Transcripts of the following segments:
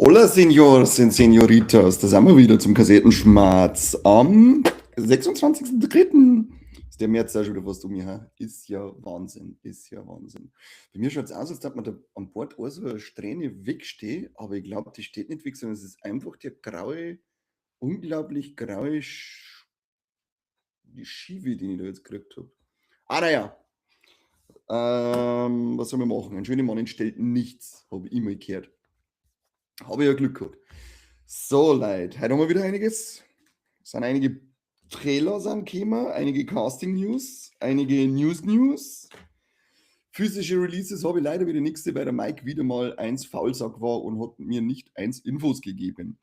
Hola, Senors und Senoritas, da sind wir wieder zum Kassettenschmatz am 26.03. Ist der März auch schon wieder fast um mich her. Ist ja Wahnsinn, ist ja Wahnsinn. Bei mir schaut es aus, als ob man da an Bord auch so eine Strähne wegsteht, aber ich glaube, die steht nicht weg, sondern es ist einfach der graue, unglaublich graue die Schiefe, den ich da jetzt gekriegt habe. Ah, naja, was soll man machen? Ein schöner Mann entstellt nichts, habe ich immer gehört. Habe ich ja Glück gehabt. So, Leute, heute haben wir wieder einiges. Es sind einige Trailer sind gekommen, einige Casting-News, einige News. Physische Releases habe ich leider wieder nichts, weil der Mike wieder mal eins Faulsack war und hat mir nicht eins Infos gegeben.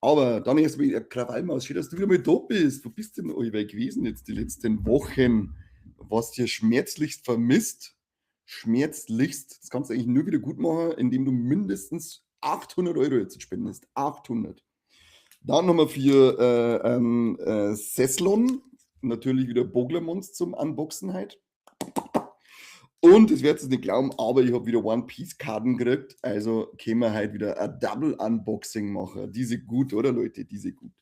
Aber dann erst wieder Krawallmaus, schön, dass du wieder mal da bist. Wo bist du denn allweil gewesen jetzt die letzten Wochen? Was dir schmerzlichst vermisst? Schmerzlichst, das kannst du eigentlich nur wieder gut machen, indem du mindestens 800 Euro jetzt spendest. 800. Dann haben wir für Seslon natürlich wieder Boglermons zum Unboxen heute. Und das werdet ihr nicht glauben, aber ich habe wieder One-Piece-Karten gekriegt. Also können wir heute wieder ein Double-Unboxing machen. Diese gut, oder Leute? Diese gut.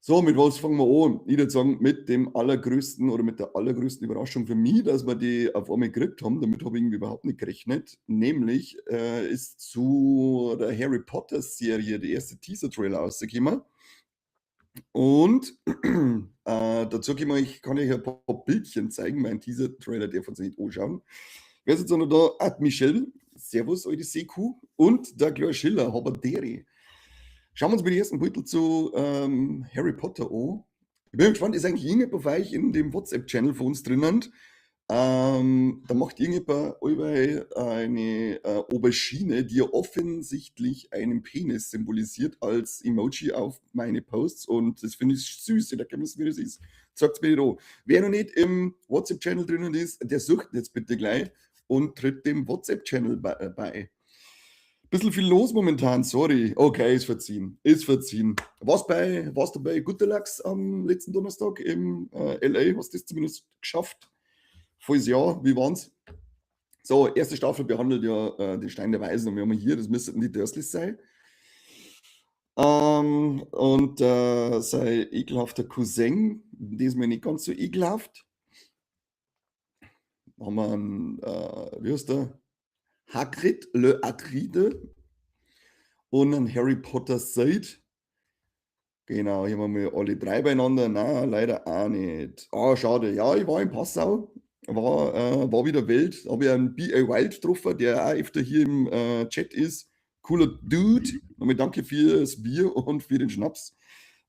So, mit was fangen wir an? Ich würde sagen, mit dem allergrößten oder mit der allergrößten Überraschung für mich, dass wir die auf einmal gekriegt haben. Damit habe ich irgendwie überhaupt nicht gerechnet. Nämlich ist zu der Harry Potter-Serie der erste Teaser-Trailer rausgekommen. Und dazu kann ich euch ein paar Bildchen zeigen. Mein Teaser-Trailer darf uns nicht anschauen. Wer ist jetzt noch da? Michelle. Servus, alte Seekuh. Und der kleine Schiller, Haberdere. Schauen wir uns mal die ersten Beutel zu Harry Potter an. Ich bin gespannt, ist eigentlich irgendjemand bei euch in dem WhatsApp-Channel von uns drinnen? Da macht irgendjemand allweil eine Aubergine, die ja offensichtlich einen Penis symbolisiert als Emoji auf meine Posts und das finde ich süß, da kann man es, wie das ist. Sagt mir da. Wer noch nicht im WhatsApp-Channel drinnen ist, der sucht jetzt bitte gleich und tritt dem WhatsApp-Channel bei. Bisschen viel los momentan, sorry. Okay, ist verziehen. Ist verziehen. Was du bei Gutterlachs am letzten Donnerstag im LA? Hast du das zumindest geschafft? Volles Jahr, wie waren's? So, erste Staffel behandelt ja den Stein der Weisen und wir haben hier, das müssten die Dursleys sein. Und sein ekelhafter Cousin, diesmal nicht ganz so ekelhaft. Haben wir einen, wie heißt der? Hagrid, Le Atride und einen Harry Potter Side. Genau, hier haben wir alle drei beieinander. Nein, leider auch nicht. Ah, schade. Ja, ich war in Passau, war wieder wild. Habe ich einen B.A. Wild getroffen, der auch öfter hier im Chat ist. Cooler Dude. Nochmal danke fürs Bier und für den Schnaps.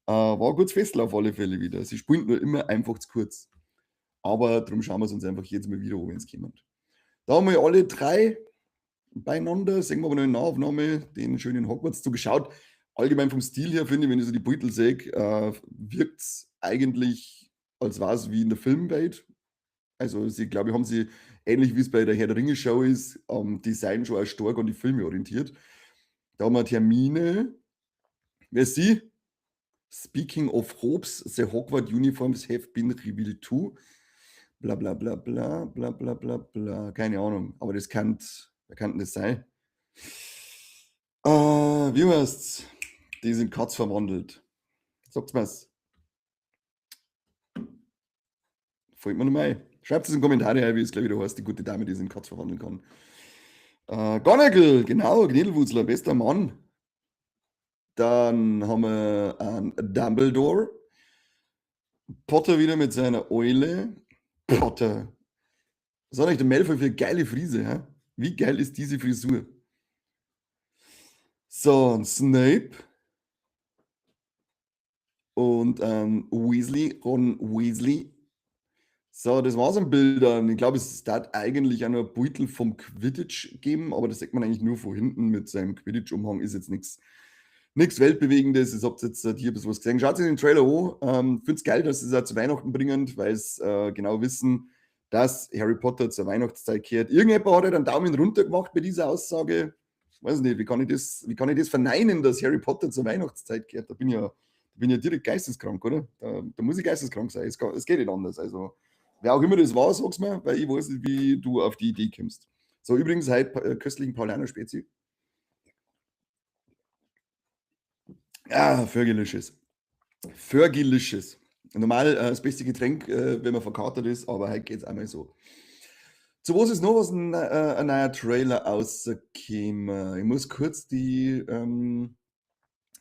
War ein gutes Festl auf alle Fälle wieder. Sie spielen nur immer einfach zu kurz. Aber darum schauen wir es uns einfach jetzt mal wieder an, wenn es kommt. Da haben wir alle drei beieinander. Sehen wir aber noch in Nahaufnahme den schönen Hogwarts zugeschaut. Allgemein vom Stil her finde ich, wenn ich so die Beutel sehe, wirkt es eigentlich, als war es wie in der Filmwelt. Also, sie, glaube ich, haben sie, ähnlich wie es bei der Herr der Ringe-Show ist, am Design schon auch stark an die Filme orientiert. Da haben wir Termine. Wer ist sie? Speaking of Hopes, the Hogwarts uniforms have been revealed too. Bla bla bla bla bla bla bla bla. Keine Ahnung, aber das kann, wer kann denn das sein? Wie heißt's? Die sind Katz verwandelt. Sagt's mir's. Fällt mir noch mal ein. Schreibt es in die Kommentare, wie es gleich wieder heißt, die gute Dame, die sich in Katz verwandeln kann. Gonagel, genau, Gnädelwurzler, bester Mann. Dann haben wir einen Dumbledore. Potter wieder mit seiner Eule. Potter. Was hat eigentlich der Malfoy für eine geile Frise, hä? Wie geil ist diese Frisur? So, ein Snape. Und Weasley, Ron Weasley. So, das war's an Bildern. Ich glaube, es darf eigentlich auch noch ein Beutel vom Quidditch geben, aber das sieht man eigentlich nur von hinten mit seinem Quidditch-Umhang. Ist jetzt nichts Weltbewegendes. Ich habe jetzt hier ein bisschen was gesehen. Schaut sich den Trailer an. Finde es geil, dass sie es auch zu Weihnachten bringen, weil es genau wissen, dass Harry Potter zur Weihnachtszeit kehrt. Irgendjemand hat halt einen Daumen runter gemacht bei dieser Aussage. Ich weiß nicht, wie kann ich das verneinen, dass Harry Potter zur Weihnachtszeit kehrt? Da bin ich ja direkt geisteskrank, oder? Da muss ich geisteskrank sein. Es geht nicht anders. Also, wer auch immer das war, sag's mir, weil ich weiß nicht, wie du auf die Idee kommst. So, übrigens, heute köstlichen Paulaner Spezi. Fergalicious. Fergalicious. Normal das beste Getränk, wenn man verkatert ist, aber heute geht's einmal so. Zu was ist noch was ein neuer Trailer rausgekommen? Ich muss kurz die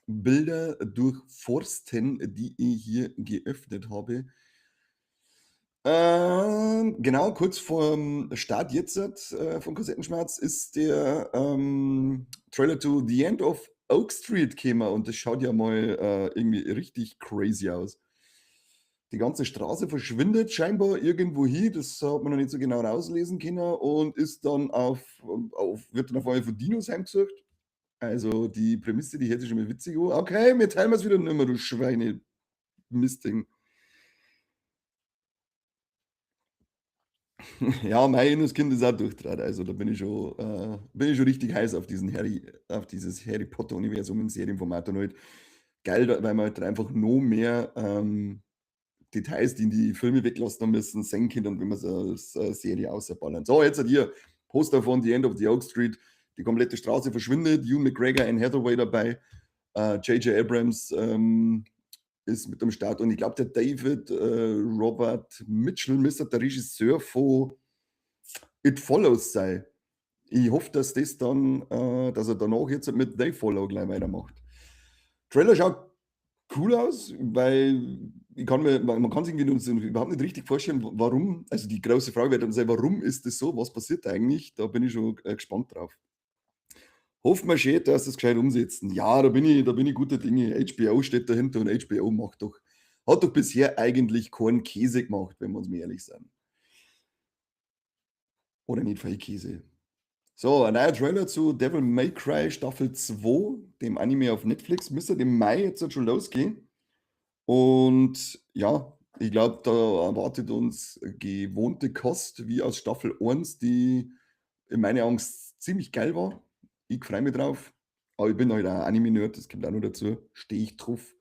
Bilder durchforsten, die ich hier geöffnet habe. Genau, kurz vorm Start jetzt von Kassettenschmerz ist der Trailer to The End of Oak Street gekommen und das schaut ja mal irgendwie richtig crazy aus. Die ganze Straße verschwindet scheinbar irgendwo hin, das hat man noch nicht so genau rauslesen können und ist dann wird dann auf einmal von Dinos heimgesucht. Also die Prämisse, die hört sich schon mal witzig an. Okay, wir teilen es wieder nicht mehr, du Schweine Mistding. Ja, mein inneres Kind ist auch durchtrat. Also da bin ich schon richtig heiß auf auf dieses Harry Potter-Universum in Serienformat und halt geil, weil man halt einfach noch mehr Details, die in die Filme weglassen haben müssen, sehen können, und wenn man so als Serie ausballern. So, jetzt hat hier Poster von The End of the Oak Street. Die komplette Straße verschwindet. Ewan McGregor, Anne Hathaway dabei. J.J. Abrams ist mit am Start. Und ich glaube, der David Robert Mitchell müsste der Regisseur von It Follows sei. Ich hoffe, dass dass er danach jetzt mit They Follow gleich weitermacht. Trailer schaut cool aus, weil man kann sich irgendwie überhaupt nicht richtig vorstellen, warum. Also die große Frage wird dann sein, warum ist das so? Was passiert eigentlich? Da bin ich schon gespannt drauf. Hoffen wir schön, dass sie es gescheit umsetzen. Ja, da bin ich guter Dinge. HBO steht dahinter und HBO hat doch bisher eigentlich keinen Käse gemacht, wenn wir uns mal ehrlich sind. Oder nicht viel Käse. So, ein neuer Trailer zu Devil May Cry Staffel 2, dem Anime auf Netflix. Müsste im Mai jetzt schon losgehen. Und ja, ich glaube, da erwartet uns gewohnte Kost wie aus Staffel 1, die in meinen Augen ziemlich geil war. Ich freue mich drauf. Aber ich bin halt ein Anime-Nerd, das kommt auch noch dazu. Stehe ich drauf.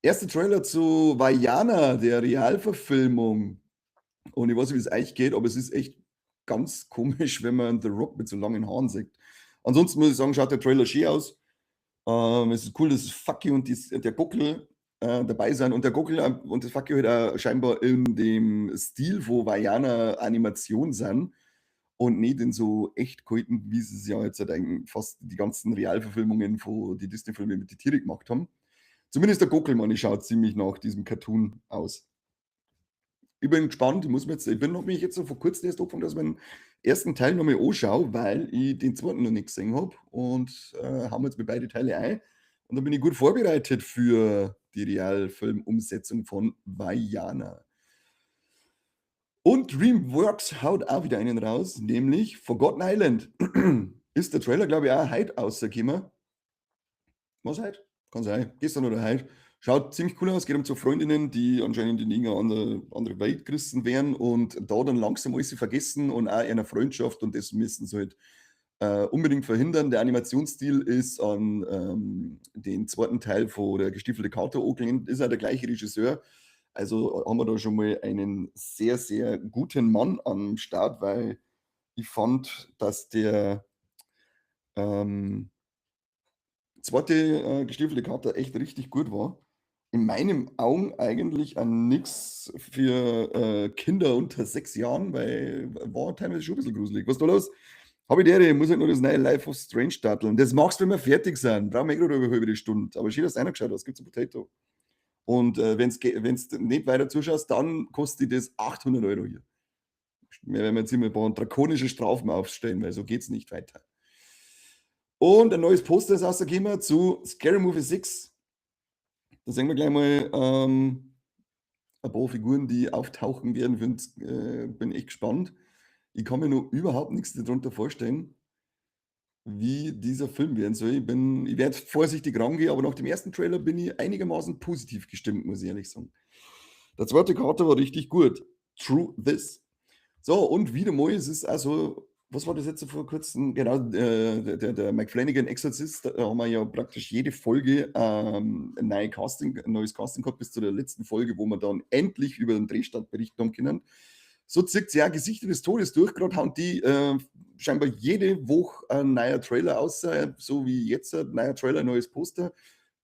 Erster Trailer zu Vaiana, der Realverfilmung. Und ich weiß nicht, wie es euch geht, aber es ist echt ganz komisch, wenn man The Rock mit so langen Haaren sieht. Ansonsten muss ich sagen, schaut der Trailer schön aus. Es ist cool, dass Fucky und der Gockel dabei sind. Und der Gockel und das Fucky halt auch scheinbar in dem Stil von Vaiana Animation sind und nicht in so echt gehalten, wie sie es ja jetzt halt eigentlich fast die ganzen Realverfilmungen von die Disney-Filme mit den Tieren gemacht haben. Zumindest der Gockelmann, ich schaut ziemlich nach diesem Cartoon aus. Ich bin gespannt, ich bin noch mich jetzt so vor kurzem erst angefangen, dass ich meinen ersten Teil noch mal anschaue, weil ich den zweiten noch nicht gesehen habe und hauen wir jetzt mir beide Teile ein. Und dann bin ich gut vorbereitet für die Realfilmumsetzung von Vaiana. Und DreamWorks haut auch wieder einen raus, nämlich Forgotten Island. Ist der Trailer, glaube ich, auch heute rausgekommen. Was heute? Kann sein. Gestern oder heute. Schaut ziemlich cool aus. Geht um 2 Freundinnen, die anscheinend in irgendeine andere Welt gerissen werden und da dann langsam alles vergessen und auch einer Freundschaft, und das müssen sie halt unbedingt verhindern. Der Animationsstil ist an den zweiten Teil von der Gestiefelte Kater angelehnt. Ist auch der gleiche Regisseur. Also haben wir da schon mal einen sehr, sehr guten Mann am Start, weil ich fand, dass der ähm, zweite Gestiefelte Kater echt richtig gut war. In meinen Augen eigentlich an nix für Kinder unter 6 Jahren, weil war teilweise schon ein bisschen gruselig. Was ist da los? Habe ich die Ehre, ich muss halt nur das neue Life of Strange starten. Das machst du, wenn wir fertig sind. Brauchen wir eh gerade über die Stunde. Aber schön, dass du reingeschaut hast. Gibt's ein Potato. Und wenn's nicht weiter zuschaust, dann kostet das 800 € hier. Wir werden jetzt immer ein paar drakonische Strafen aufstellen, weil so geht's nicht weiter. Und ein neues Poster ist rausgekommen zu Scary Movie 6. Da sehen wir gleich mal ein paar Figuren, die auftauchen werden. Bin echt gespannt. Ich kann mir noch überhaupt nichts darunter vorstellen, wie dieser Film werden soll. Ich werde vorsichtig rangehen, aber nach dem ersten Trailer bin ich einigermaßen positiv gestimmt, muss ich ehrlich sagen. Der zweite Kater war richtig gut. True this. So, und wieder mal, es ist also, was war das jetzt vor kurzem? Genau, der Mike Flanagan Exorzist, da haben wir ja praktisch jede Folge ein neues Casting gehabt, bis zu der letzten Folge, wo wir dann endlich über den Drehstart berichten haben können. So zieht ja Gesichter des Todes durch. Gerade haben die scheinbar jede Woche ein neuer Trailer aus, so wie jetzt ein neuer Trailer, ein neues Poster.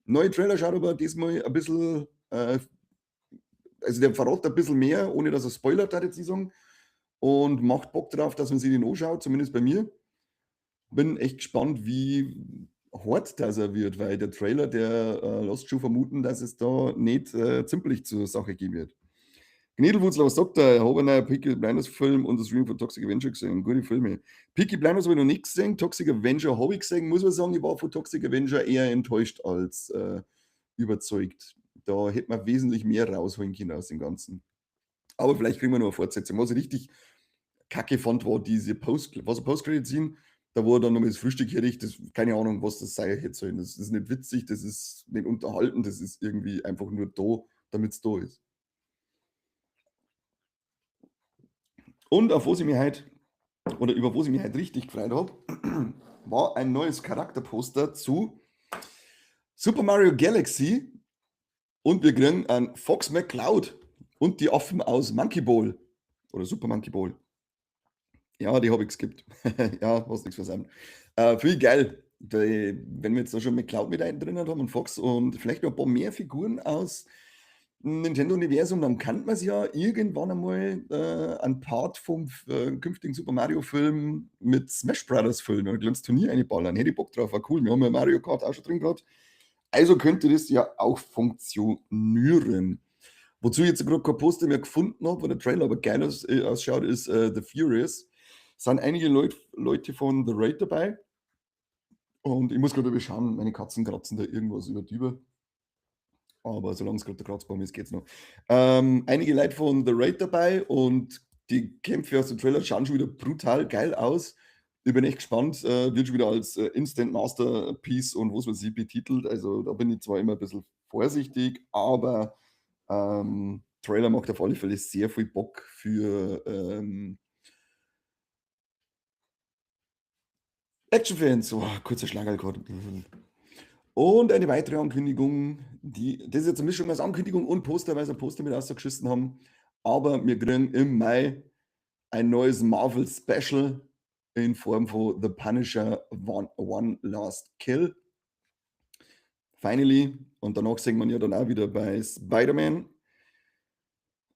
Neue Trailer schaut aber diesmal ein bisschen, also der verrät ein bisschen mehr, ohne dass er spoilert, würde ich jetzt nicht sagen, und macht Bock drauf, dass man sich den anschaut, zumindest bei mir. Bin echt gespannt, wie hart das er wird, weil der Trailer, der lässt schon vermuten, dass es da nicht zimperlich zur Sache gehen wird. Gniedelwurzler, was sagt er? Ich habe einen Peaky Blinders Film und das Stream von Toxic Avenger gesehen. Gute Filme. Peaky Blinders habe ich noch nicht gesehen. Toxic Avenger habe ich gesehen. Muss man sagen, ich war von Toxic Avenger eher enttäuscht als überzeugt. Da hätte man wesentlich mehr rausholen können aus dem Ganzen. Aber vielleicht kriegen wir noch eine Fortsetzung. Was ich richtig kacke fand, war diese Post-Credit-Scene. Da wo er dann nochmal das Frühstück herrichtet. Keine Ahnung, was das sein hätte sollen. Das ist nicht witzig, das ist nicht unterhalten, das ist irgendwie einfach nur da, damit es da ist. Und auf was ich mich heute, oder über was ich mich heute richtig gefreut habe, war ein neues Charakterposter zu Super Mario Galaxy und wir kriegen einen Fox McCloud und die Affen aus Monkey Ball oder Super Monkey Ball. Ja, die habe ich geskippt. Ja, hast nichts versammelt. Viel geil, weil, wenn wir jetzt da schon McCloud mit einen drin haben und Fox und vielleicht noch ein paar mehr Figuren aus Nintendo-Universum, dann kann man es ja irgendwann einmal einen Part vom künftigen Super Mario-Film mit Smash Brothers füllen oder ein kleines Turnier einballern. Hätte ich Bock drauf, war cool. Wir haben ja Mario Kart auch schon drin gehabt. Also könnte das ja auch funktionieren. Wozu ich jetzt gerade kein Poster mehr gefunden habe, wo der Trailer aber geil ausschaut, ist The Furious. Sind einige Leute von The Raid dabei. Und ich muss gerade schauen, meine Katzen kratzen da irgendwas über die über. Aber solange es gerade der Kratzbaum ist, geht's noch. Einige Leute von The Raid dabei und die Kämpfe aus dem Trailer schauen schon wieder brutal geil aus. Ich bin echt gespannt. Wird schon wieder als Instant Masterpiece und was weiß ich betitelt. Also da bin ich zwar immer ein bisschen vorsichtig, aber Trailer macht auf alle Fälle sehr viel Bock für Actionfans. Oh, kurzer Schlagerl gerade. Und eine weitere Ankündigung, das ist jetzt eine Mischung aus Ankündigung und Poster, weil sie ein Poster mit rausgeschissen haben. Aber wir kriegen im Mai ein neues Marvel Special in Form von The Punisher One Last Kill. Finally. Und danach sehen wir ja dann auch wieder bei Spider-Man.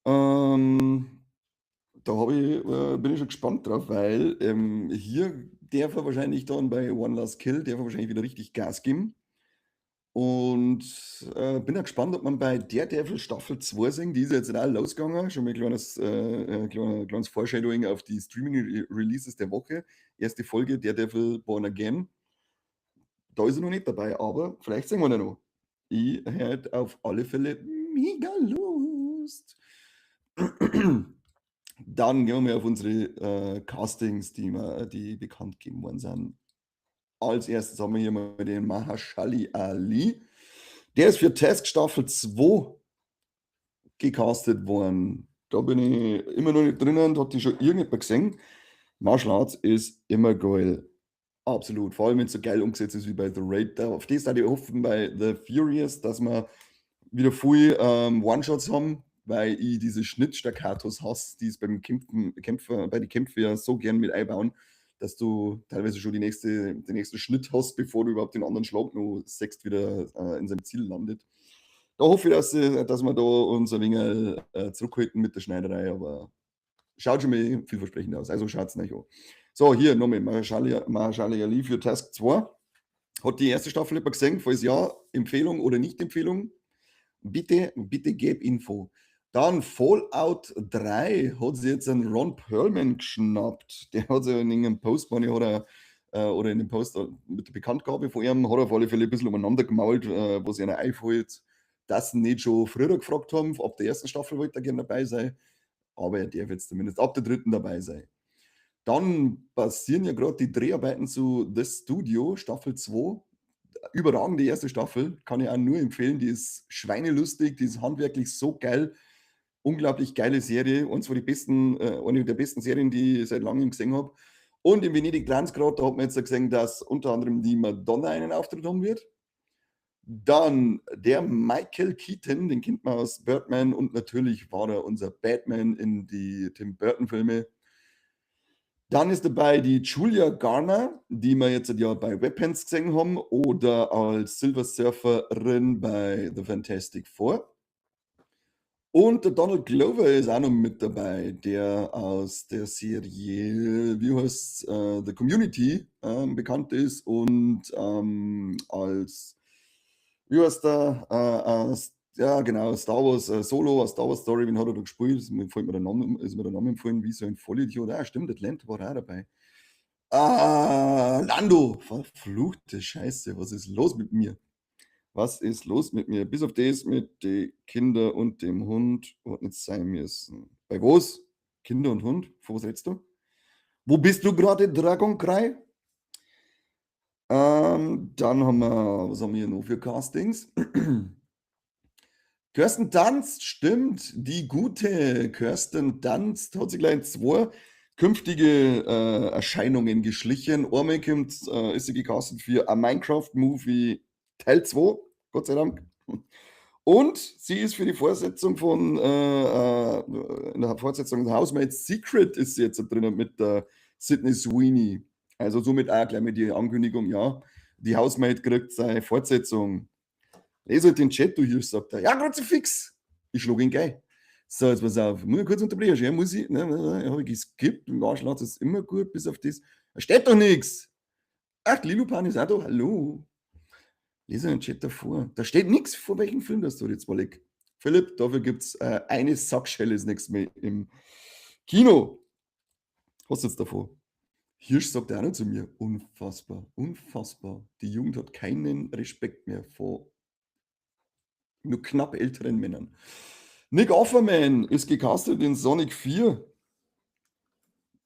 Bin ich schon gespannt drauf, weil hier darf er wahrscheinlich dann bei One Last Kill, darf er wahrscheinlich wieder richtig Gas geben. Und bin ja gespannt, ob man bei Daredevil Staffel 2 sehen, die ist jetzt auch losgegangen. Schon mal ein kleines Foreshadowing auf die Streaming-Releases der Woche. Erste Folge Daredevil Born Again. Da ist er noch nicht dabei, aber vielleicht sehen wir ihn noch. Ich hätte auf alle Fälle mega Lust. Dann gehen wir mal auf unsere Castings, die bekannt gegeben worden sind. Als erstes haben wir hier mal den Mahershala Ali. Der ist für Task Staffel 2 gecastet worden. Da bin ich immer noch nicht drinnen, da hat die schon irgendjemand gesehen. Martial Arts ist immer geil. Absolut. Vor allem, wenn es so geil umgesetzt ist wie bei The Raid. Auf das hatte ich hoffen bei The Furious, dass wir wieder viel One-Shots haben, weil ich diese Schnittstaccatos hasse, die es bei den Kämpfen ja so gern mit einbauen, dass du teilweise schon den nächsten Schnitt hast, bevor du überhaupt den anderen Schlag noch sechst, wieder in seinem Ziel landet. Da hoffe ich, dass wir da uns ein wenig zurückhalten mit der Schneiderei, aber schaut schon mal vielversprechend aus. Also schaut es nicht an. So, hier nochmal Mahershala Ali für Task 2. Hat die erste Staffel jemand gesehen? Falls ja, Empfehlung oder Nicht-Empfehlung? Bitte gib Info. Dann Fallout 3 hat sich jetzt einen Ron Perlman geschnappt. Der hat sich in einem Post, oder in dem Post mit der Bekanntgabe von ihm, hat er auf alle Fälle ein bisschen umeinander gemault, was einer einfällt, dass sie nicht schon früher gefragt haben. Ab der ersten Staffel wollte er gerne dabei sein, aber er darf jetzt zumindest ab der dritten dabei sein. Dann passieren ja gerade die Dreharbeiten zu The Studio, Staffel 2. Überragende erste Staffel, kann ich auch nur empfehlen. Die ist schweinelustig, die ist handwerklich so geil. Unglaublich geile Serie. Eine der besten Serien, die ich seit langem gesehen habe. Und in Venedig Transgrad, da hat man jetzt gesehen, dass unter anderem die Madonna einen Auftritt haben wird. Dann der Michael Keaton, den kennt man aus Birdman und natürlich war er unser Batman in die Tim Burton-Filme. Dann ist dabei die Julia Garner, die wir jetzt ja bei Weapons gesehen haben oder als Silver Surferin bei The Fantastic Four. Und der Donald Glover ist auch noch mit dabei, der aus der Serie, wie heißt's, The Community bekannt ist und als, wie heißt der, ja genau, Star Wars Solo, Star Wars Story, wen hat er da gespielt? Fällt mir der Name, ist mir der Name empfohlen, wie so ein Vollidiot. Ah, stimmt, Atlanta war auch dabei. Lando! Verfluchte Scheiße, was ist los mit mir? Was ist los mit mir? Bis auf das mit den Kinder und dem Hund hat nicht sein müssen. Bei was? Kinder und Hund? Von was redest du? Wo bist du gerade, Dragon Cry? Dann haben wir, was haben wir hier noch für Castings? Kirsten Dunst, stimmt, die gute Kirsten Dunst hat sich gleich in 2 künftige Erscheinungen geschlichen. Einmal kommt, ist sie gecastet für A Minecraft-Movie Teil 2, Gott sei Dank. Und sie ist für die Fortsetzung von, in der Fortsetzung Housemaid's Secret ist sie jetzt da drinnen mit der Sydney Sweeney. Also somit auch gleich mit die Ankündigung, ja, die Housemaid kriegt seine Fortsetzung. Lese halt den Chat, du hier, sagt er. Ja, Kruzifix! Ich schlug ihn geil. So, jetzt pass auf. Muss ich kurz unterbrechen? Ja, muss ich? Nein, habe ich geskippt. Im Arschloch ist immer gut, bis auf das. Da steht doch nichts. Ach, Lilupan ist auch da. Hallo. Lese den Chat davor. Da steht nichts, vor welchem Film das du jetzt mal leg. Philipp, dafür gibt es eine Sackschelle das nächste Mal im Kino. Was jetzt davor? Hirsch sagt auch noch zu mir, unfassbar, unfassbar. Die Jugend hat keinen Respekt mehr vor nur knapp älteren Männern. Nick Offerman ist gecastet in Sonic 4.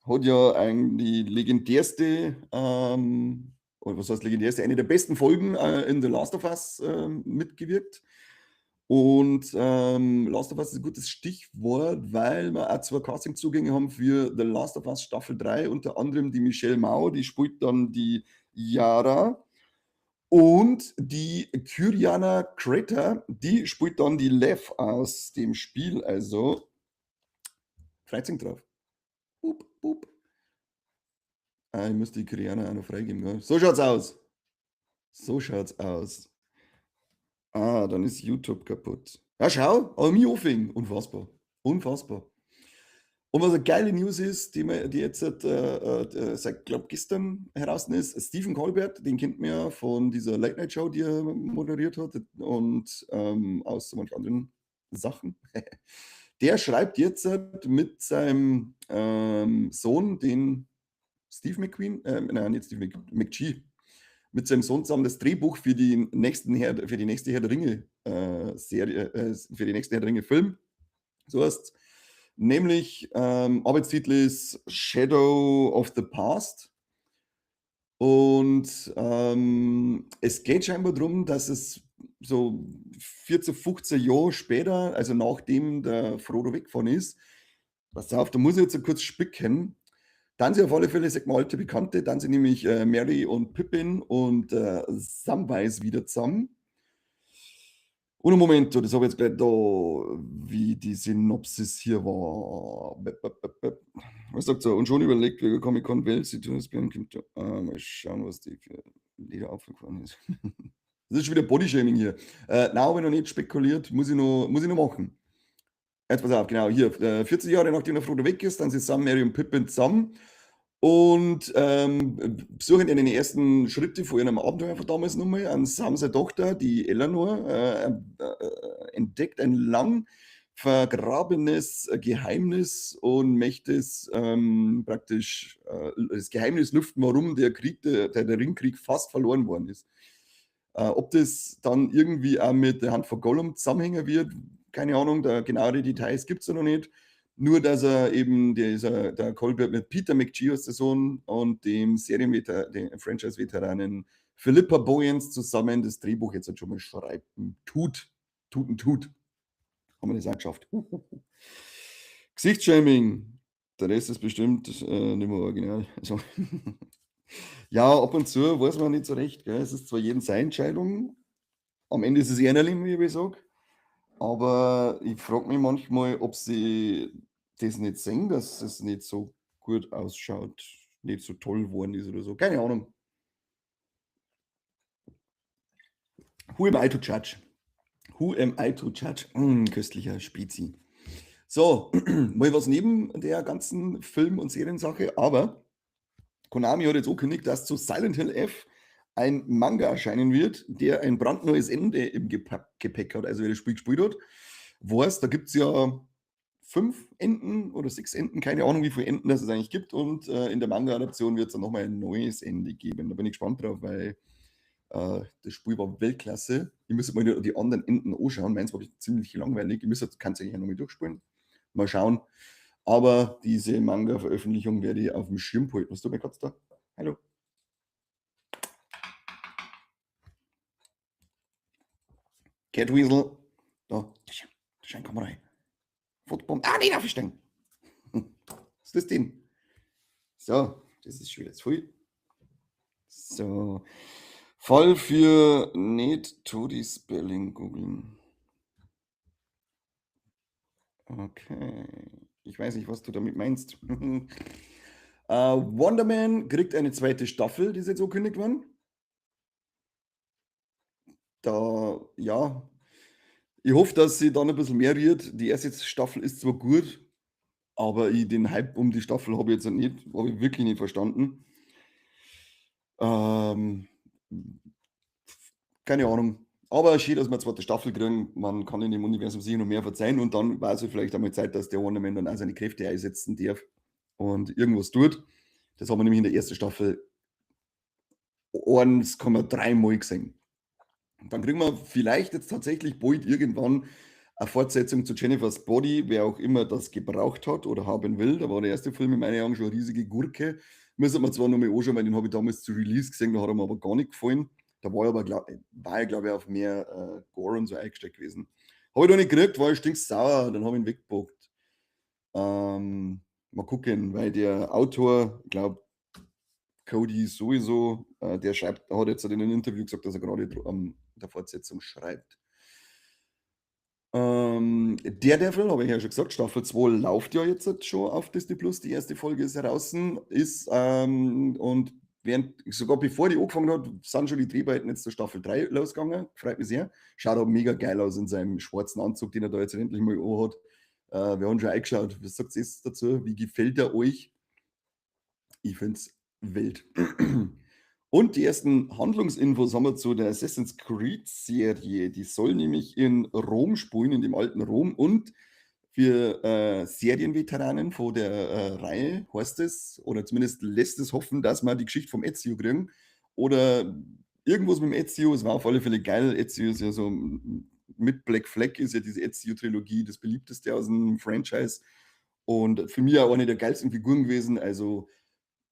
Hat ja eigentlich die legendärste, oder was heißt legendärste, eine der besten Folgen in The Last of Us mitgewirkt. Und Last of Us ist ein gutes Stichwort, weil wir auch 2 Castingzugänge haben für The Last of Us Staffel 3, unter anderem die Michelle Mao, die spielt dann die Yara. Und die Kyriana Crater, die spielt dann die Lev aus dem Spiel. Also, freut sich drauf. Boop, boop. Ich muss die Kyriana auch noch freigeben. Gell? So schaut's aus. So schaut's aus. Dann ist YouTube kaputt. Ja, schau, aber mich aufhängen. Unfassbar. Unfassbar. Und was eine geile News ist, die jetzt seit, glaube gestern heraus ist, Stephen Colbert, den kennt man ja von dieser Late-Night-Show, die er moderiert hat und aus so manchen anderen Sachen. Der schreibt jetzt mit seinem Sohn, den Steve McQueen, nein, nicht Steve McGee, mit seinem Sohn zusammen das Drehbuch für die nächste Herr der Ringe Serie, für die nächste Herr der Ringe Film. So heißt nämlich, Arbeitstitel ist Shadow of the Past. Und es geht scheinbar darum, dass es so 14, 15 Jahre später, also nachdem der Frodo weggefahren ist, pass auf, da muss ich jetzt kurz spicken. Dann sind auf alle Fälle, sag mal, alte Bekannte, dann sind nämlich Mary und Pippin und Samwise wieder zusammen. Und einen Moment, das habe ich jetzt gleich da, wie die Synopsis hier war. Was sagt er? Und schon überlegt, wie Comic-Con-Welt sieht, mal schauen, was die für Lieder aufgefahren ist. Das ist schon wieder Bodyshaming hier. Nein, habe ich noch nicht spekuliert, muss ich noch machen. Jetzt pass auf, genau, hier, 40 Jahre nachdem der Frodo weg ist, dann sind Sam, Mary und Pippin zusammen und besuchen ihnen die ersten Schritte von ihrem Abenteuer von damals nochmal. Und Sam, seine Tochter, die Eleanor, entdeckt ein lang vergrabenes Geheimnis und möchte es praktisch das Geheimnis lüften, warum der Ringkrieg fast verloren worden ist. Ob das dann irgendwie auch mit der Hand von Gollum zusammenhängen wird, keine Ahnung, da genauere Details gibt es ja noch nicht. Nur, dass er eben der Colbert mit Peter McGee als der Sohn und dem den Franchise-Veteranen Philippa Boyens zusammen das Drehbuch jetzt halt schon mal schreiben tut. Tut. Haben wir das auch geschafft. Gesichtsshaming. Der Rest ist bestimmt nicht mehr original. Also, ja, ab und zu weiß man nicht so recht. Gell? Es ist zwar jedem seine Entscheidung. Am Ende ist es ehrlich, wie ich sage. Aber ich frage mich manchmal, ob sie das nicht sehen, dass es nicht so gut ausschaut, nicht so toll geworden ist oder so. Keine Ahnung. Who am I to judge? Who am I to judge? Köstlicher Spezi. So, mal was neben der ganzen Film- und Seriensache, aber Konami hat jetzt angekündigt, dass zu Silent Hill F ein Manga erscheinen wird, der ein brandneues Ende im Gepäck hat. Also wer das Spiel gespielt hat, weiß, da gibt es ja 5 Enden oder 6 Enden, keine Ahnung, wie viele Enden das es eigentlich gibt. Und in der Manga-Adaption wird es dann nochmal ein neues Ende geben. Da bin ich gespannt drauf, weil das Spiel war Weltklasse. Ich müsste mal die anderen Enden anschauen. Meins war ziemlich langweilig. Ich müsste, kann es eigentlich nochmal durchspielen. Mal schauen. Aber diese Manga-Veröffentlichung werde ich auf dem Schirm halten. Was du mir gerade da? Hallo. Catweasel. Da. Schein, komm rein. Fotobomb. Ah, nicht aufsteigen. Was ist das denn? So, das ist schon wieder zu viel. So. Fall für nicht Todi Spelling googeln. Okay. Ich weiß nicht, was du damit meinst. Wonder Man kriegt eine zweite Staffel, die ist jetzt angekündigt worden. Da, ja, ich hoffe, dass sie dann ein bisschen mehr wird. Die erste Staffel ist zwar gut, aber den Hype um die Staffel habe ich jetzt nicht, habe ich wirklich nicht verstanden. Ähm, keine Ahnung. Aber schön, dass wir eine zweite Staffel kriegen. Man kann in dem Universum sicher noch mehr verzeihen und dann war es ja vielleicht einmal Zeit, dass der Wonder Man dann auch seine Kräfte einsetzen darf und irgendwas tut. Das haben wir nämlich in der ersten Staffel 1,3 Mal gesehen. Dann kriegen wir vielleicht jetzt tatsächlich bald irgendwann eine Fortsetzung zu Jennifer's Body, wer auch immer das gebraucht hat oder haben will. Da war der erste Film in meinen Augen schon eine riesige Gurke. Müssen wir zwar noch mal anschauen, weil den habe ich damals zu Release gesehen, da hat er mir aber gar nicht gefallen. Da war, er, glaube ich, auf mehr Gore und so eingesteckt gewesen. Habe ich da nicht gekriegt, war ich stinksauer, dann habe ich ihn weggepackt. Mal gucken, weil der Autor, ich glaube, Cody sowieso, der schreibt, hat jetzt in einem Interview gesagt, dass er gerade an der Fortsetzung schreibt. Daredevil, habe ich ja schon gesagt, Staffel 2 läuft ja jetzt schon auf Disney Plus. Die erste Folge ist heraus. Und sogar bevor die angefangen hat, sind schon die Dreharbeiten jetzt zur Staffel 3 losgegangen. Freut mich sehr. Schaut auch mega geil aus in seinem schwarzen Anzug, den er da jetzt endlich mal anhat. Wir haben schon eingeschaut. Was sagt ihr dazu? Wie gefällt er euch? Ich finde es wild. Und die ersten Handlungsinfos haben wir zu der Assassin's Creed-Serie. Die soll nämlich in Rom spielen, in dem alten Rom. Und für Serienveteranen von der Reihe heißt es, oder zumindest lässt es hoffen, dass wir die Geschichte vom Ezio kriegen. Oder irgendwas mit dem Ezio. Es war auf alle Fälle geil. Ezio ist ja so mit Black Flag, ist ja diese Ezio-Trilogie das beliebteste aus dem Franchise. Und für mich auch eine der geilsten Figuren gewesen. Also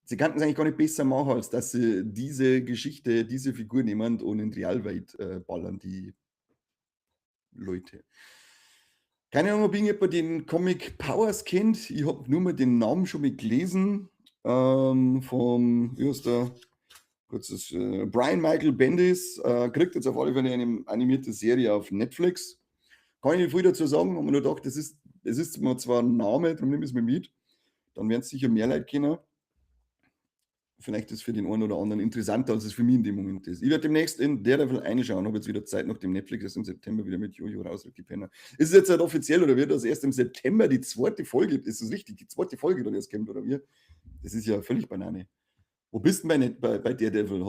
sie kannten es eigentlich gar nicht besser machen, als dass sie diese Geschichte, diese Figur nehmen und in Realwelt ballern, die Leute. Keine Ahnung, ob irgendjemand den Comic Powers kennt. Ich habe nur mal den Namen schon mal gelesen. Vom, wie heißt der? Kurzes, Brian Michael Bendis kriegt jetzt auf alle Fälle eine animierte Serie auf Netflix. Kann ich nicht viel dazu sagen, aber nur gedacht, es ist zwar ein Name, darum nehme ich es mir mit. Dann werden es sicher mehr Leute kennen. Vielleicht ist es für den einen oder anderen interessanter, als es für mich in dem Moment ist. Ich werde demnächst in Daredevil reinschauen, habe jetzt wieder Zeit, nachdem Netflix erst im September wieder mit Jojo rausrückt, die Penner. Ist es jetzt halt offiziell oder wird das erst im September die zweite Folge, ist das richtig, die zweite Folge dann erst kommt oder wie? Das ist ja völlig Banane. Wo bist du bei Daredevil?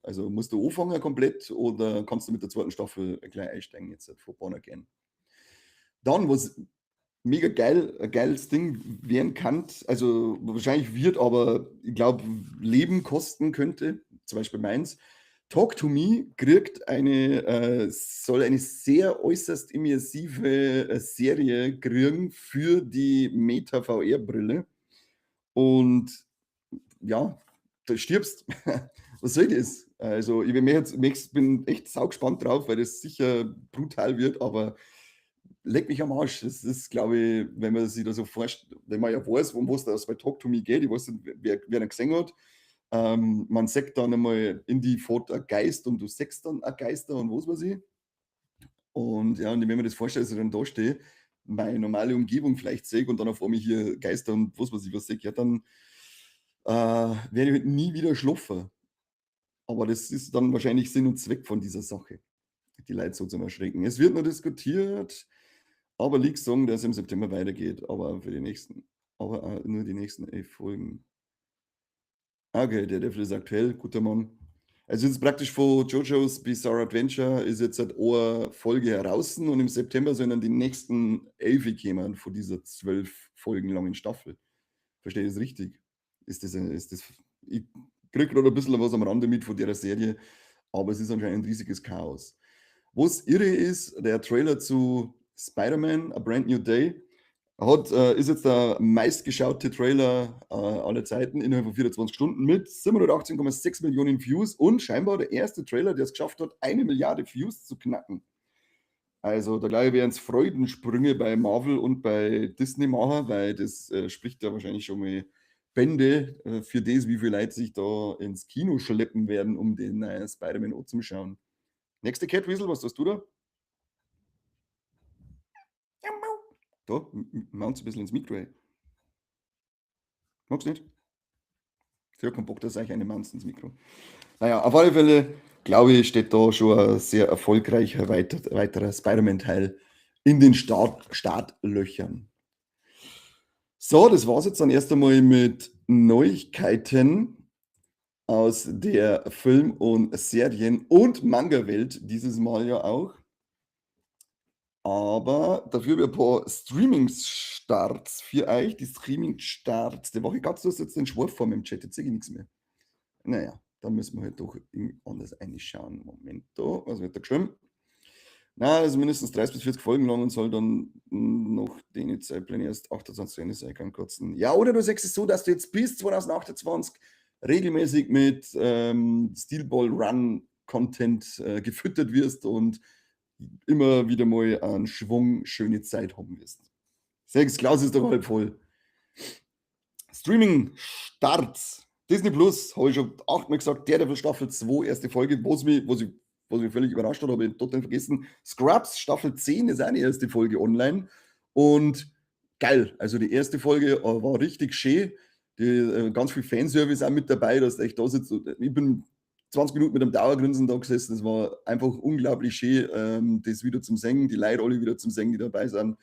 Also musst du anfangen komplett oder kannst du mit der zweiten Staffel gleich einsteigen jetzt von Born Again? Dann, was mega geil, ein geiles Ding werden kann, also wahrscheinlich wird, aber ich glaube, Leben kosten könnte, zum Beispiel meins. Talk to Me kriegt soll eine sehr äußerst immersive Serie kriegen für die Meta VR-Brille. Und ja, du stirbst. Was soll das? Also, ich bin echt saugespannt drauf, weil das sicher brutal wird, aber leck mich am Arsch. Das ist, glaube ich, wenn man sich da so vorstellt, wenn man ja weiß, um was das bei Talk to Me geht, ich weiß nicht, wer ihn gesehen hat. Man sagt dann einmal in die Foto ein Geist und du siehst dann ein Geister und was weiß ich. Und ja, und wenn man das vorstellt, dass ich dann da stehe, meine normale Umgebung vielleicht sehe und dann auf einmal hier Geister und was weiß ich was sehe, ja, dann, werde ich halt nie wieder schlafen. Aber das ist dann wahrscheinlich Sinn und Zweck von dieser Sache, die Leute so zum Erschrecken. Es wird noch diskutiert, aber Leaks sagen, dass es im September weitergeht, aber für die nächsten aber, nur die nächsten 11 Folgen. Okay, der Devil ist aktuell, guter Mann. Also jetzt praktisch von JoJo's Bizarre Adventure ist jetzt halt eine Folge heraus und im September sollen dann die nächsten 11 kommen von dieser 12 Folgen langen Staffel. Verstehe ich das richtig? Ist das ich kriege grad ein bisschen was am Rande mit von der Serie, aber es ist anscheinend 'n riesiges Chaos. Was irre ist, der Trailer zu Spider-Man: A Brand New Day ist jetzt der meistgeschaute Trailer, aller Zeiten innerhalb von 24 Stunden mit 718,6 Millionen Views und scheinbar der erste Trailer, der es geschafft hat, 1 Milliarde Views zu knacken. Also, da glaube ich, werden's Freudensprünge bei Marvel und bei Disney machen, weil das, spricht ja wahrscheinlich schon mal Bände, für das, wie viele Leute sich da ins Kino schleppen werden, um den neuen Spider-Man anzuschauen. Nächste Catweasel, was tust du da? Ja, Mau. Da, maun's 'n bisschen ins Mikro, ey. Magst nicht? Sie hat keinen Bock, dass euch eine maunst ins Mikro. Na ja, auf alle Fälle, glaube ich, steht da schon ein sehr erfolgreicher weiterer Spider-Man-Teil in den Startlöchern. So, das war's jetzt dann erst einmal mit Neuigkeiten aus der Film und Serien und Manga-Welt dieses Mal ja auch. Aber dafür habe ich ein paar Streaming-Starts für euch. Die Streaming-Starts der Woche. Gab's, du hast jetzt den Schwurf vor mir im Chat, jetzt sehe ich nix mehr. Na ja, da müssen wir halt doch irgendwie anders reinschauen. Moment da, was wird da geschrieben? Na, also mindestens 30 bis 40 Folgen lang und soll dann noch die Zeitpläne erst 28 zu Ende sein kann, kotzen. Ja, oder du sagst es so, dass du jetzt bis 2028 regelmäßig mit Steel Ball Run Content gefüttert wirst und immer wieder mal einen Schwung schöne Zeit haben wirst. Sechs Glas ist doch halb voll. Streaming-Starts. Disney Plus, habe ich schon 8-mal gesagt, Daredevil Staffel 2, erste Folge, was mich völlig überrascht hat, habe ich total vergessen. Scrubs Staffel 10 ist auch die erste Folge online und geil. Also die erste Folge war richtig schön. Ganz viel Fanservice auch mit dabei, dass du echt da sitzt. Ich bin 20 Minuten mit einem Dauergrinsen da gesessen. Das war einfach unglaublich schön, das wieder zum Singen, die Leute alle wieder zum Singen, die dabei sind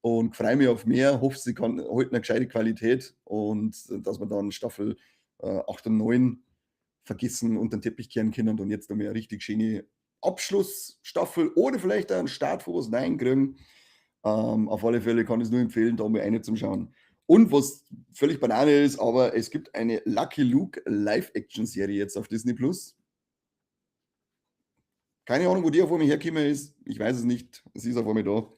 und freue mich auf mehr. Hoffe, sie kann halten eine gescheite Qualität und dass wir dann Staffel 8 und 9 vergessen unter den Teppich kehren können und jetzt noch mal 'ne richtig schöne Abschlussstaffel oder vielleicht auch 'n Start von was Neuem kriegen. Auf alle Fälle kann ich's nur empfehlen, da mal eine zum Schauen. Und was völlig Banane ist, aber es gibt eine Lucky Luke Live-Action-Serie jetzt auf Disney Plus. Keine Ahnung, wo die auf einmal hergekommen ist. Ich weiß es nicht. Sie ist auf einmal da.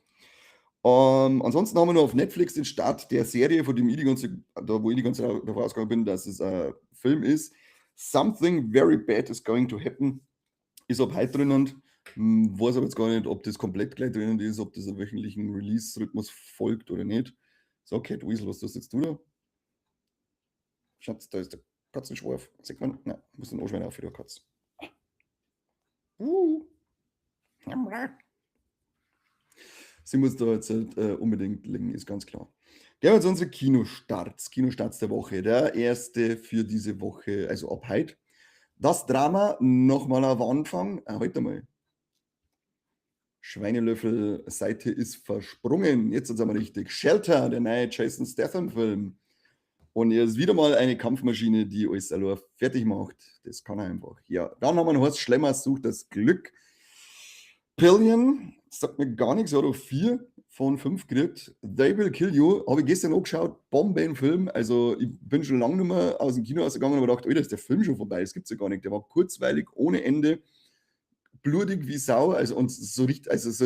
Ansonsten haben wir noch auf Netflix den Start der Serie, von dem ich die ganze da wo ich die ganze Zeit davon ausgegangen bin, dass es ein Film ist. „Something Very Bad is Going to Happen" ist ab heute drinnen. Weiß aber jetzt gar nicht, ob das komplett gleich drinnen ist, ob das 'n wöchentlichen Release-Rhythmus folgt oder nicht. So, Catweasel, was tust jetzt du da? Schatz, da ist der Katzenschwarf. Sieht man? Nein, musst den anschneiden auf für die Katze. Uh. Sie muss da jetzt halt, unbedingt liegen, ist ganz klar. Gehen wir zu unseren Kinostarts der Woche. Der erste für diese Woche, also ab heute. Das Drama nochmal auf Anfang. Halt einmal. Schweinelöffel-Seite ist versprungen. Jetzt sind wir richtig. Shelter, der neue Jason Statham-Film. Und er ist wieder mal eine Kampfmaschine, die alles allein fertig macht. Das kann er einfach. Ja, dann haben wir noch Horst Schlemmers sucht das Glück. Pillion sagt mir gar nichts, hat auch 4 von 5 gekriegt. They Will Kill You habe ich gestern angeschaut, Bombenfilm. Also, ich bin schon lange nicht mehr aus dem Kino rausgegangen und habe gedacht: „Alter, ist der Film schon vorbei? Das gibt's ja gar nicht." Der war kurzweilig, ohne Ende, blutig wie Sau, so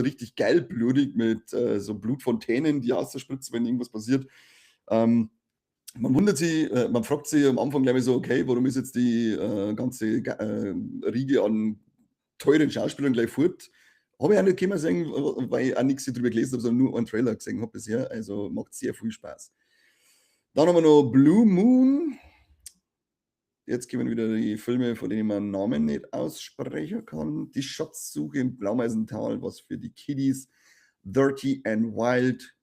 richtig geil blutig mit, so Blutfontänen, die ausspritzen, wenn irgendwas passiert. Ähm, man fragt sich am Anfang gleich mal so: „Okay, warum ist jetzt die, ganze Riege an teuren Schauspielern gleich fort?" Habe ich auch nicht können sehen, weil ich auch nix drüber gelesen habe, sondern nur einen Trailer gesehen habe bisher. Also, macht sehr viel Spaß. Dann haben wir noch Blue Moon. Jetzt kommen wieder die Filme, von denen man Namen nicht aussprechen kann. Die Schatzsuche im Blaumeisental, was für die Kiddies. Dirty and Wild,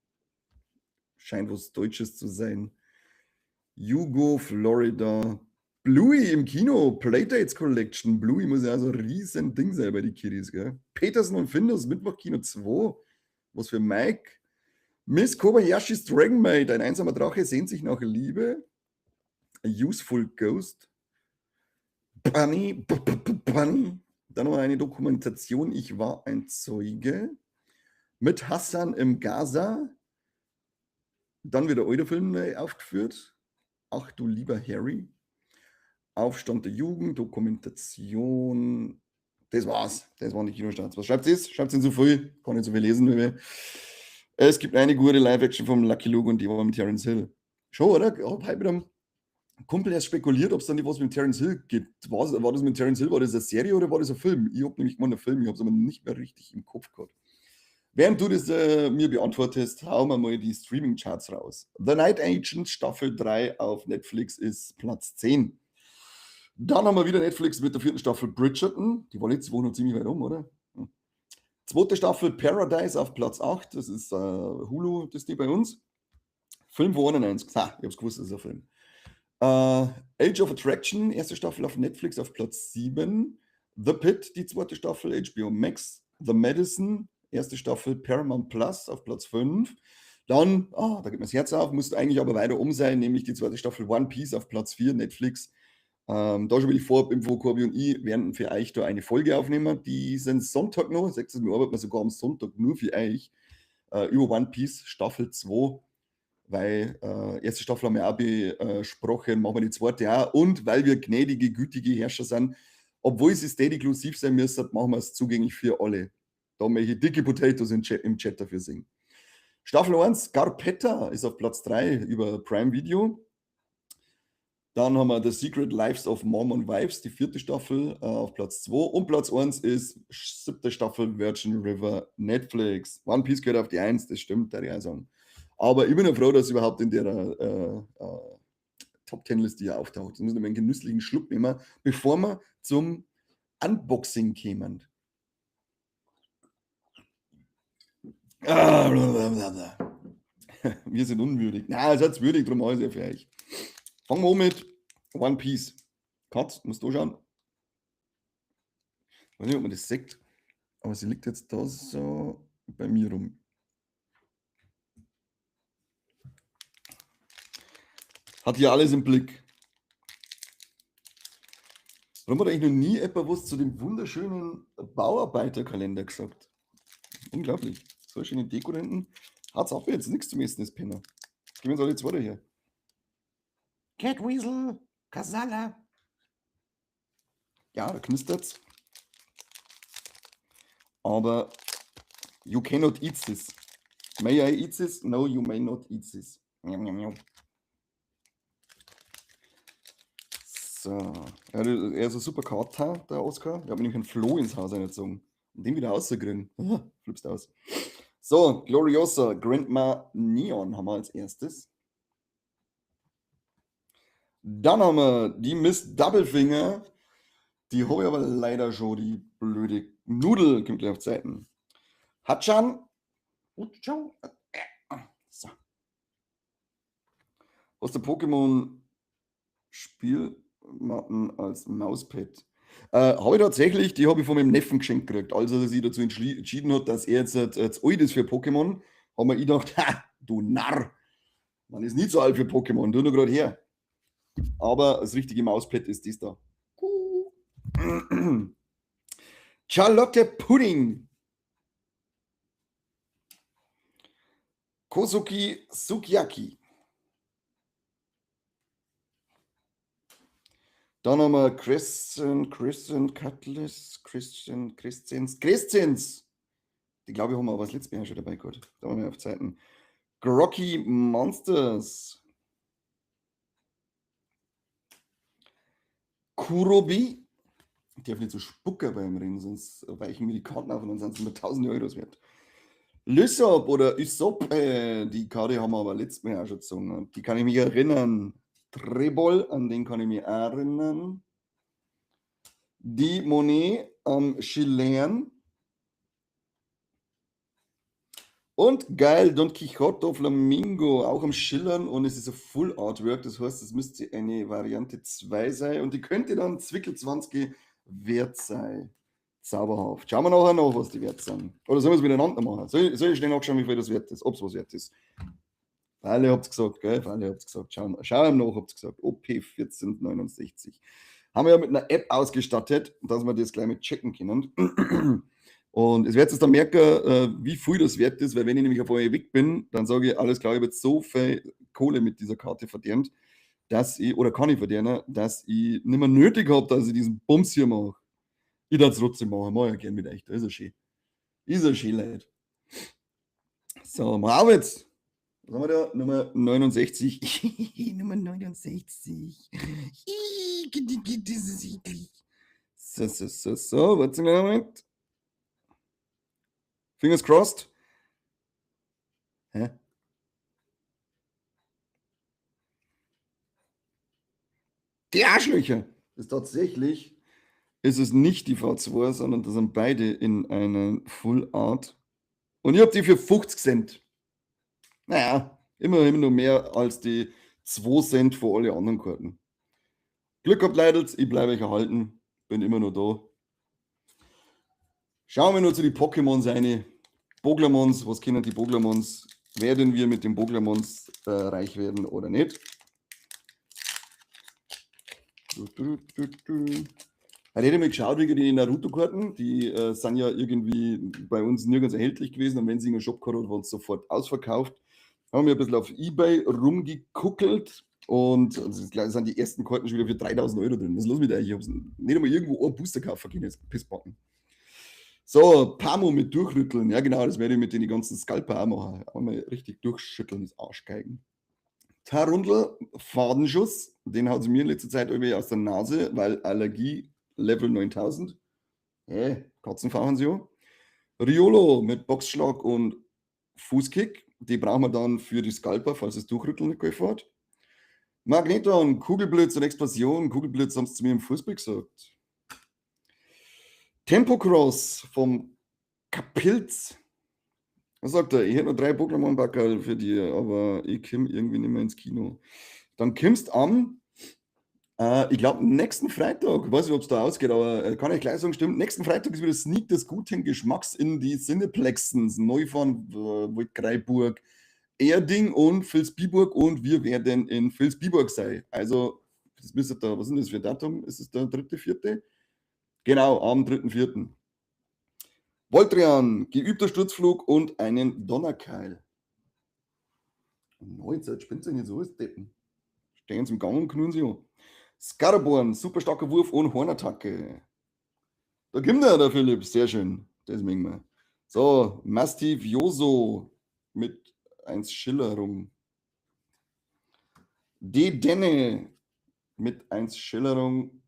scheint was Deutsches zu sein. Hugo, Florida. Bluey im Kino, Playdates Collection. Bluey muss ja so ein riesen Ding sein bei den Kiddies, gell? Peterson und Findus, Mittwochkino 2. Was für Mike. Miss Kobayashis Dragon Maid, ein einsamer Drache sehnt sich nach Liebe. A Useful Ghost. Bunny. Dann noch eine Dokumentation, Ich war ein Zeuge. Mit Hassan im Gaza. Dann wird der alte Film neu aufgeführt. Ach du lieber Harry. Aufstand der Jugend, Dokumentation. Das war's. Das waren die Kinostarts. Was schreibt ihr? Schreibt in so viel? Kann nicht so viel lesen. Wie es gibt eine gute Live-Action vom Lucky Luke und die war mit Terence Hill. Schon, oder? Ich habe heute mit einem Kumpel erst spekuliert, ob es dann nicht was mit Terence Hill gibt. War das mit Terence Hill? War das eine Serie oder war das ein Film? Ich habe nämlich gemeint, ein Film. Ich habe es aber nicht mehr richtig im Kopf gehabt. Während du das mir beantwortest, hauen wir mal die Streaming-Charts raus. The Night Agent Staffel 3 auf Netflix ist Platz 10. Dann haben wir wieder Netflix mit der 4. Staffel Bridgerton. Die war letzte Woche noch ziemlich weit um, oder? Zweite Staffel Paradise auf Platz 8. Das ist Hulu, das ist die bei uns. Film von 91. Ich hab's gewusst, das ist ein Film. Age of Attraction, erste Staffel auf Netflix auf Platz 7. The Pit, die zweite Staffel, HBO Max. The Medicine, erste Staffel Paramount Plus auf Platz 5. Dann, da geht mir das Herz auf, musste eigentlich aber weiter um sein, nämlich die zweite Staffel One Piece auf Platz 4, Netflix. Da schon will ich Info, Corby und ich werden für euch da eine Folge aufnehmen. Diesen Sonntag noch, wir arbeiten sogar am Sonntag nur für euch, über One Piece Staffel 2, weil erste Staffel haben wir auch besprochen, machen wir die zweite auch. Und weil wir gnädige, gütige Herrscher sind, obwohl sie steady-inklusiv sein müssen, machen wir es zugänglich für alle. Da möchte ich dicke Potatoes im Chat dafür singen. Staffel 1, Scarpetta ist auf Platz 3 über Prime Video. Dann haben wir The Secret Lives of Mormon Wives, die 4. Staffel auf Platz 2. Und Platz 1 ist 7. Staffel Virgin River Netflix. One Piece gehört auf die 1, das stimmt, der ich sagen. Aber ich bin ja froh, dass es überhaupt in der Top 10 Liste hier auftaucht. Jetzt muss ich mal einen genüsslichen Schluck nehmen, bevor wir zum Unboxing kommen. Wir sind unwürdig. Na, seid würdig, darum mache ich es ja für euch. Fangen wir an mit One Piece. Katz, musst du schauen. Ich weiß nicht, ob man das sieht, aber sie liegt jetzt da so bei mir rum. Hat hier alles im Blick. Warum hat eigentlich noch nie jemand was zu dem wunderschönen Bauarbeiterkalender gesagt? Unglaublich. So schöne Dekorenten. Hat's auch jetzt nichts zum Essen, das Penner. Gehen wir uns alle jetzt weiter hier. Catweasel, Kasala. Ja, da knistert's. Aber you cannot eat this. May I eat this? No, you may not eat this. So. Er ist ein super Kater, der Oscar. Ich habe nämlich einen Floh ins Haus eingezogen. Und den wieder rauskriegen. Flippst aus. So, Gloriosa, Grandma Neon haben wir als erstes. Dann haben wir die Miss Doublefinger. Die habe ich aber leider schon, die blöde Nudel. Kommt gleich auf Zeiten. Hachan. So. Aus der Pokémon-Spielmatten als Mauspad. Habe ich tatsächlich, die habe ich von meinem Neffen geschenkt gekriegt. Als er sich dazu entschieden hat, dass er jetzt alt ist für Pokémon, haben wir gedacht, ha, du Narr, man ist nicht so alt für Pokémon, du nur gerade her. Aber das richtige Mauspad ist dies da. Charlotte Pudding. Kosuki Sukiyaki. Dann haben wir Christians. Die glaube ich haben wir aber das letzte Mal schon dabei gehabt. Da waren wir auf Zeiten. Grocky Monsters. Kurobi. Ich darf nicht so spucken beim Rennen, sonst weichen mir die Karten auf und dann sind sie mir 1000 Euro wert. Lysop oder Ysop, die Karte haben wir aber letztes Mal auch schon gezogen. Die kann ich mich erinnern. Trebol, an den kann ich mich erinnern. Die Monet am Chilean. Und geil, Don Quixote Flamingo, auch am Schillern und es ist ein Full Artwork, das heißt, es müsste eine Variante 2 sein und die könnte dann Zwickel 20 wert sein. Zauberhaft. Schauen wir nachher nach, was die wert sind. Oder sollen wir es miteinander machen? Soll ich schnell nachschauen, wie viel das wert ist, ob es was wert ist? Alle habt gesagt, gell? Alle habt gesagt. Schauen wir nach, habt gesagt. OP 1469. Haben wir ja mit einer App ausgestattet, dass wir das gleich mit checken können. Und es werdet ihr dann merken, wie viel das wert ist, weil wenn ich nämlich auf euch weg bin, dann sage ich, alles klar, ich habe jetzt so viel Kohle mit dieser Karte verdient, dass ich, oder kann ich verdienen, dass ich nicht mehr nötig habe, dass ich diesen Bums hier mache. Ich darf es trotzdem machen, mache ich gern mit euch. Das ist ja schön. Ist ja schön, Leute. So, mal auf jetzt. Was haben wir da? Nummer 69. Nummer 69. Das ist eklig. So, warte einen Moment. Fingers crossed. Hä? Die Arschlöcher! Das ist tatsächlich, ist es nicht die V2, sondern das sind beide in einer Full Art. Und ich habe die für 50 Cent. Naja, immerhin noch mehr als die 2 Cent für alle anderen Karten. Glück gehabt, Leidels, ich bleibe euch erhalten. Bin immer noch da. Schauen wir nur zu den Pokémons rein. Boglamons, was kennen die Boglamons? Werden wir mit den Boglamons reich werden oder nicht? Hätte ich mal geschaut, wegen die Naruto-Karten, die sind ja irgendwie bei uns nirgends erhältlich gewesen und wenn sie in den Shop gehabt hat, waren sie sofort ausverkauft. Haben wir ein bisschen auf Ebay rumgekuckelt und also sind die ersten Karten schon wieder für 3000 Euro drin. Was ist los mit euch? Ich habe nicht einmal irgendwo einen Booster kaufen können, jetzt Pissbacken. So, Pamo mit Durchrütteln. Ja, genau, das werde ich mit den ganzen Scalper auch machen. Auch mal richtig durchschütteln, das Arschgeigen. Tarundel, Fadenschuss. Den hat sie mir in letzter Zeit irgendwie aus der Nase, weil Allergie Level 9000. Katzen fahren sie ja. Riolo mit Boxschlag und Fußkick. Die brauchen wir dann für die Scalper, falls es Durchrütteln nicht gefällt. Magneton, Kugelblitz und Explosion. Kugelblitz haben sie zu mir im Fußball gesagt. Tempocross vom Kapilz. Was sagt er? Ich hätte noch 3 Pokémon-Backerl für dich, aber ich komme irgendwie nicht mehr ins Kino. Dann kommst am, ich glaube, nächsten Freitag, ich weiß nicht, ob es da ausgeht, aber kann ich gleich sagen, stimmt, nächsten Freitag ist wieder Sneak des guten Geschmacks in die Cineplexens, Neufahren, Waldkreiburg, Erding und Vilsbiburg und wir werden in Vilsbiburg sein. Also, das müsste da, was ist das für ein Datum? Ist es der 3.4.? Genau, am 3.4. Voltrian, geübter Sturzflug und einen Donnerkeil. 19, spinnt sich nicht so, ist Deppen. Stehen sie im Gang und knurren sie an. Scaraborn, super starker Wurf und Hornattacke. Da kommt er, der Philipp, sehr schön. Das mögen wir. So, Mastiff Joso mit 1 Schillerung. De Denne mit 1 Schillerung.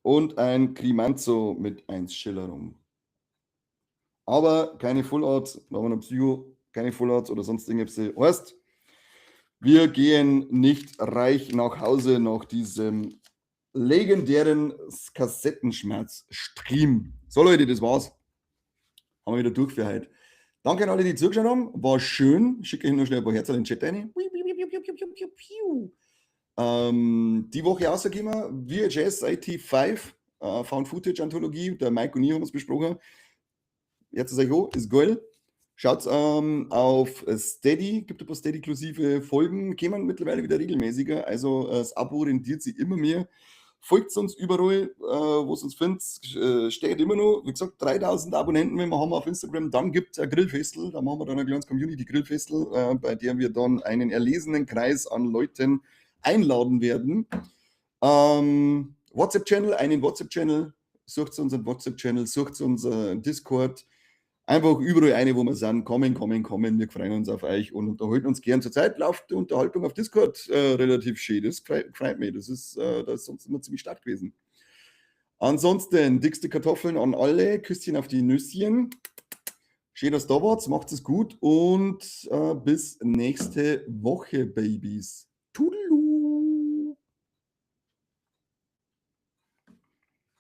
Und ein Grimanzo mit 1 Schillerung. Aber keine Full Arts, da haben wir noch Psycho, keine Full Arts oder sonst irgendwas. Heißt, wir gehen nicht reich nach Hause nach diesem legendären Kassettenschmerz-Stream. So Leute, das war's. Haben wir wieder durch für heute. Danke an alle, die zugeschaut haben. War schön. Ich schicke euch noch schnell ein paar Herzen in den Chat rein. Die Woche rausgekommen, VHS IT5, Found Footage Anthologie. Der Mike und ich haben es besprochen. Jetzt ist euch auch, ist geil. Schaut auf Steady, gibt ein paar Steady-inklusive Folgen, kommen mittlerweile wieder regelmäßiger. Also das Abo rentiert sich immer mehr. Folgt uns überall, wo es uns findet. Steht immer noch, wie gesagt, 3000 Abonnenten, wenn wir haben auf Instagram. Dann gibt es ein Grillfestel, da machen wir dann ein kleines Community-Grillfestel, bei der wir dann einen erlesenen Kreis an Leuten einladen werden. WhatsApp-Channel, einen WhatsApp-Channel, sucht unseren WhatsApp-Channel, sucht unseren Discord. Einfach überall eine, wo wir sind. Kommen. Wir freuen uns auf euch und unterhalten uns gern. Zurzeit läuft die Unterhaltung auf Discord relativ schön. Das freut mich. Das ist sonst immer ziemlich stark gewesen. Ansonsten, dickste Kartoffeln an alle. Küsschen auf die Nüsschen. Schön, dass ihr da wart. Macht es gut und bis nächste Woche, Babys.